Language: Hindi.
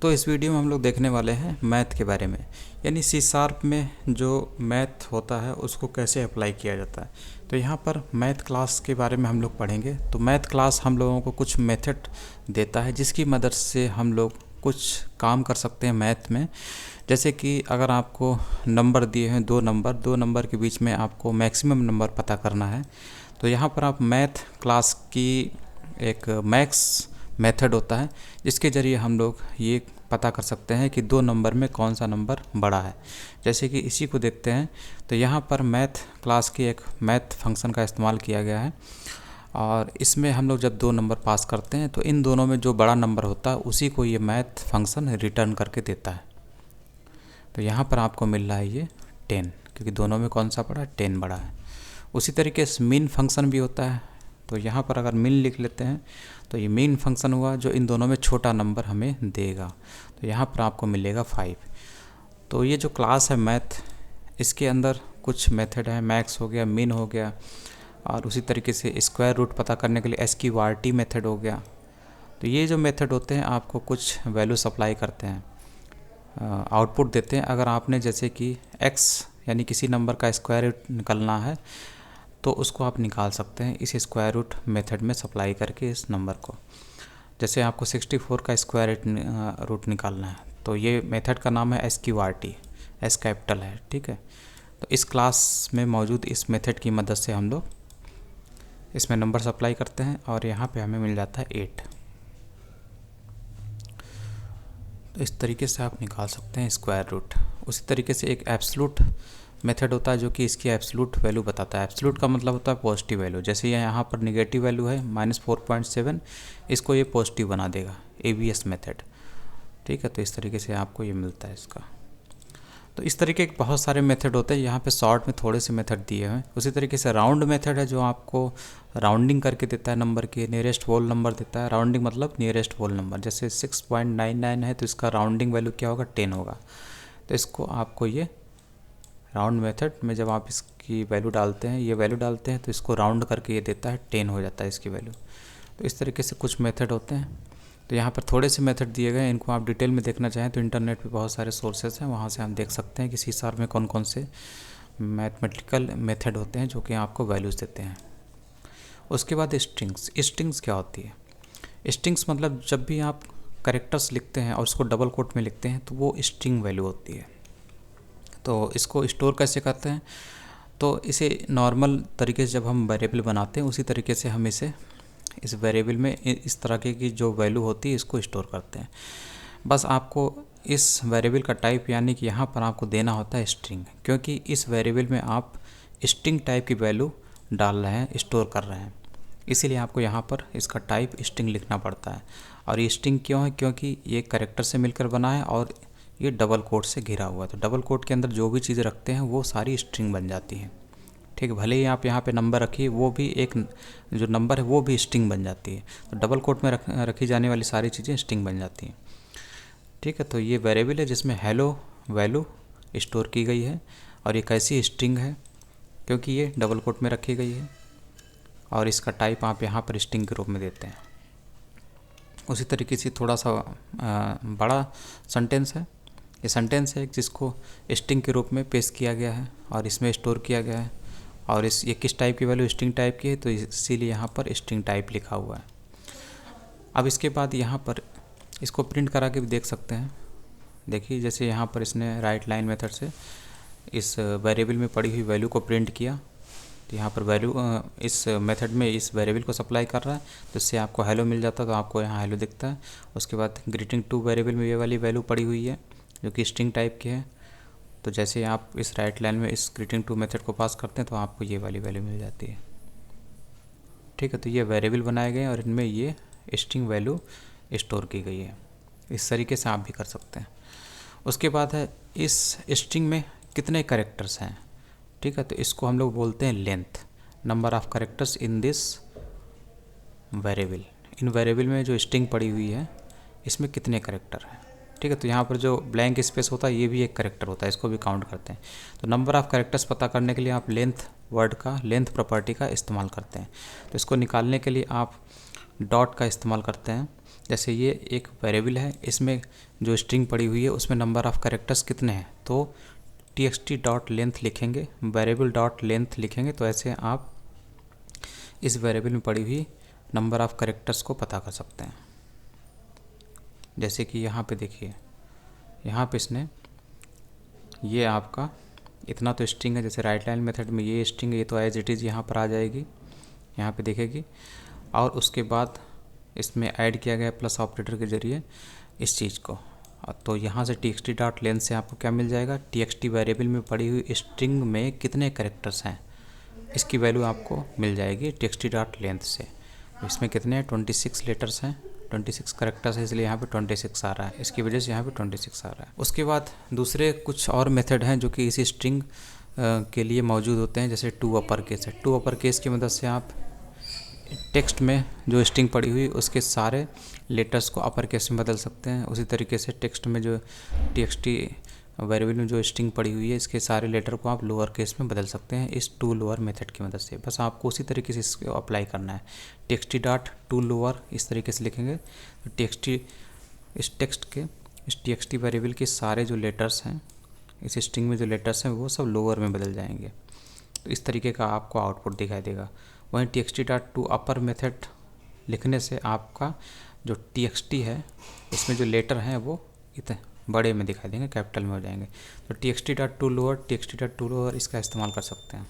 तो इस वीडियो में हम लोग देखने वाले हैं मैथ के बारे में, यानी सी शार्प में जो मैथ होता है उसको कैसे अप्लाई किया जाता है। तो यहाँ पर मैथ क्लास के बारे में हम लोग पढ़ेंगे। तो मैथ क्लास हम लोगों को कुछ मेथड देता है जिसकी मदद से हम लोग कुछ काम कर सकते हैं मैथ में। जैसे कि अगर आपको नंबर दिए हैं दो नंबर के बीच में आपको मैक्सिमम नंबर पता करना है, तो यहाँ पर आप मैथ क्लास की एक मैक्स मेथड होता है जिसके ज़रिए हम लोग ये पता कर सकते हैं कि दो नंबर में कौन सा नंबर बड़ा है। जैसे कि इसी को देखते हैं, तो यहाँ पर मैथ क्लास की एक मैथ फंक्शन का इस्तेमाल किया गया है और इसमें हम लोग जब दो नंबर पास करते हैं तो इन दोनों में जो बड़ा नंबर होता है उसी को ये मैथ फंक्शन रिटर्न करके देता है। तो यहाँ पर आपको मिल रहा है ये 10, क्योंकि दोनों में कौन सा बड़ा है, 10 बड़ा है। उसी तरीके से मीन फंक्शन भी होता है। तो यहाँ पर अगर मीन लिख लेते हैं तो ये मीन फंक्शन हुआ जो इन दोनों में छोटा नंबर हमें देगा। तो यहाँ पर आपको मिलेगा 5। तो ये जो क्लास है मैथ, इसके अंदर कुछ मेथड है, मैक्स हो गया, मीन हो गया, और उसी तरीके से स्क्वायर रूट पता करने के लिए SQRT मेथड हो गया। तो ये जो मेथड होते हैं आपको कुछ वैल्यू सप्लाई करते हैं, आउटपुट देते हैं। अगर आपने जैसे कि x यानी किसी नंबर का स्क्वायर रूट निकालना है तो उसको आप निकाल सकते हैं इस स्क्वायर रूट मेथड में सप्लाई करके इस नंबर को। जैसे आपको 64 का स्क्वायर रूट निकालना है तो ये मेथड का नाम है SQRT, S कैपिटल है, ठीक है। तो इस क्लास में मौजूद इस मेथड की मदद से हम लोग इसमें नंबर सप्लाई करते हैं और यहाँ पे हमें मिल जाता है 8। तो इस तरीके से आप निकाल सकते हैं स्क्वायर रूट। उसी तरीके से एक एब्सोल्यूट मेथड होता है जो कि इसकी एब्सोल्यूट वैल्यू बताता है। एब्सोल्यूट का मतलब होता है पॉजिटिव वैल्यू। जैसे यहाँ पर निगेटिव वैल्यू है -4.7, इसको ये पॉजिटिव बना देगा, ABS मेथड, ठीक है। तो इस तरीके से आपको ये मिलता है इसका। तो इस तरीके के बहुत सारे मेथड होते हैं, यहाँ पे शॉर्ट में थोड़े से मेथड दिए हैं। उसी तरीके से राउंड मेथड है जो आपको राउंडिंग करके देता है, नंबर के नियरेस्ट होल नंबर देता है। राउंडिंग मतलब नियरेस्ट होल नंबर, जैसे 6.99 है तो इसका राउंडिंग वैल्यू क्या होगा, 10 होगा। तो इसको आपको ये राउंड मेथड में जब आप इसकी वैल्यू डालते हैं, ये वैल्यू डालते हैं तो इसको राउंड करके ये देता है, 10 हो जाता है इसकी वैल्यू। तो इस तरीके से कुछ मेथड होते हैं। तो यहाँ पर थोड़े से मेथड दिए गए हैं, इनको आप डिटेल में देखना चाहें तो इंटरनेट पे बहुत सारे सोर्सेज हैं, वहाँ से हम देख सकते हैं कि सी शार्प में कौन कौन से मैथमेटिकल मेथड होते हैं जो कि आपको वैल्यूज़ देते हैं। उसके बाद स्ट्रिंग्स क्या होती है? स्ट्रिंग्स मतलब जब भी आप कैरेक्टर्स लिखते हैं और उसको डबल कोट में लिखते हैं तो वो स्ट्रिंग वैल्यू होती है। तो इसको स्टोर कैसे करते हैं? तो इसे नॉर्मल तरीके से जब हम वेरिएबल बनाते हैं उसी तरीके से हम इसे इस वेरिएबल में इस तरह की जो वैल्यू होती है इसको स्टोर करते हैं। बस आपको इस वेरिएबल का टाइप यानी कि यहाँ पर आपको देना होता है स्ट्रिंग, क्योंकि इस वेरिएबल में आप स्ट्रिंग टाइप की वैल्यू डाल रहे हैं, स्टोर कर रहे हैं, इसीलिए आपको यहाँ पर इसका टाइप स्ट्रिंग लिखना पड़ता है। और ये स्ट्रिंग क्यों है? क्योंकि ये कैरेक्टर से मिलकर बना है और ये डबल कोट से घिरा हुआ है। तो डबल कोट के अंदर जो भी चीज़ें रखते हैं वो सारी स्ट्रिंग बन जाती हैं, ठीक है। भले ही आप यहाँ पे नंबर रखिए, वो भी एक जो नंबर है वो भी स्ट्रिंग बन जाती है। तो डबल कोट में रखी जाने वाली सारी चीज़ें स्ट्रिंग बन जाती हैं, ठीक है। तो ये वेरिएबल है जिसमें हेलो वैल्यू स्टोर की गई है और ये कैसी स्ट्रिंग है, क्योंकि ये डबल कोट में रखी गई है और इसका टाइप आप यहाँ पर स्ट्रिंग के रूप में देते हैं। उसी तरीके से थोड़ा सा बड़ा सेंटेंस है, ये सेंटेंस है जिसको स्ट्रिंग के रूप में पेश किया गया है और इसमें स्टोर किया गया है। और ये किस टाइप की वैल्यू, स्ट्रिंग टाइप की है, तो इसीलिए यहाँ पर स्ट्रिंग टाइप लिखा हुआ है। अब इसके बाद यहाँ पर इसको प्रिंट करा के भी देख सकते हैं। देखिए जैसे यहाँ पर इसने राइट लाइन मेथड से इस वेरिएबल में पड़ी हुई वैल्यू को प्रिंट किया, तो यहाँ पर वैल्यू इस मेथड में इस वेरिएबल को सप्लाई कर रहा है, तो इससे आपको हेलो मिल जाता है, तो आपको यहाँ हेलो दिखता है। उसके बाद ग्रीटिंग टू वेरिएबल में ये वाली वैल्यू पड़ी हुई है जो कि स्ट्रिंग टाइप की है। तो जैसे आप इस राइट लाइन में इस ग्रीटिंग टू मेथड को पास करते हैं तो आपको ये वाली वैल्यू मिल जाती है, ठीक है। तो ये वेरिएबल बनाए गए और इनमें ये स्ट्रिंग वैल्यू स्टोर की गई है। इस तरीके से आप भी कर सकते हैं। उसके बाद है इस स्ट्रिंग में कितने कैरेक्टर्स हैं, ठीक है। तो इसको हम लोग बोलते हैं length, number of characters in this variable. In variable में जो स्ट्रिंग पड़ी हुई है इसमें कितने कैरेक्टर हैं, ठीक है। तो यहाँ पर जो ब्लैंक स्पेस होता है ये भी एक कैरेक्टर होता है, इसको भी काउंट करते हैं। तो नंबर ऑफ़ कैरेक्टर्स पता करने के लिए आप लेंथ वर्ड का, लेंथ प्रॉपर्टी का इस्तेमाल करते हैं। तो इसको निकालने के लिए आप डॉट का इस्तेमाल करते हैं। जैसे ये एक वेरिएबल है, इसमें जो स्ट्रिंग पड़ी हुई है उसमें नंबर ऑफ़ कैरेक्टर्स कितने हैं, तो txt डॉट लेंथ लिखेंगे, वेरिएबल डॉट लेंथ लिखेंगे, तो ऐसे आप इस वेरिएबल में पड़ी हुई नंबर ऑफ़ कैरेक्टर्स को पता कर सकते हैं। जैसे कि यहाँ पे देखिए, यहाँ पे इसने ये आपका इतना तो स्ट्रिंग है, जैसे राइट लाइन मेथड में ये स्ट्रिंग है, ये तो एज इट इज़ यहाँ पर आ जाएगी, यहाँ पे देखेगी। और उसके बाद इसमें ऐड किया गया प्लस ऑपरेटर के ज़रिए इस चीज़ को। तो यहाँ से txt डॉट लेंथ से आपको क्या मिल जाएगा, txt वेरिएबल में पड़ी हुई स्ट्रिंग में कितने कैरेक्टर्स हैं इसकी वैल्यू आपको मिल जाएगी txt डॉट लेंथ से। इसमें कितने हैं, 26 लेटर्स हैं, 26 कैरेक्टर्स है, इसलिए यहाँ पे 26 आ रहा है, इसकी वजह से यहाँ पे 26 आ रहा है। उसके बाद दूसरे कुछ और मेथड हैं जो कि इसी स्ट्रिंग के लिए मौजूद होते हैं, जैसे टू अपर केस है। टू अपर केस की मदद से आप टेक्स्ट में जो स्ट्रिंग पड़ी हुई उसके सारे लेटर्स को अपर केस में बदल सकते हैं। उसी तरीके से टेक्स्ट में जो txt वेरिएबल में जो स्ट्रिंग पड़ी हुई है इसके सारे लेटर को आप लोअर केस में बदल सकते हैं इस टू लोअर मेथड की मदद से। बस आपको उसी तरीके से इसको अप्लाई करना है। txt डॉट टू लोअर इस तरीके से लिखेंगे तो इस टेक्स्ट के इस txt वेरिएबल के सारे जो लेटर्स हैं इस स्ट्रिंग में जो लेटर्स हैं वो सब लोअर में बदल जाएंगे। तो इस तरीके का आपको आउटपुट दिखाई देगा। वहीं txt dot to upper method लिखने से आपका जो txt है इसमें जो लेटर हैं वो इतने बड़े में दिखाई देंगे, कैपिटल में हो जाएंगे। तो txt डॉट टू लोअर इसका इस्तेमाल कर सकते हैं।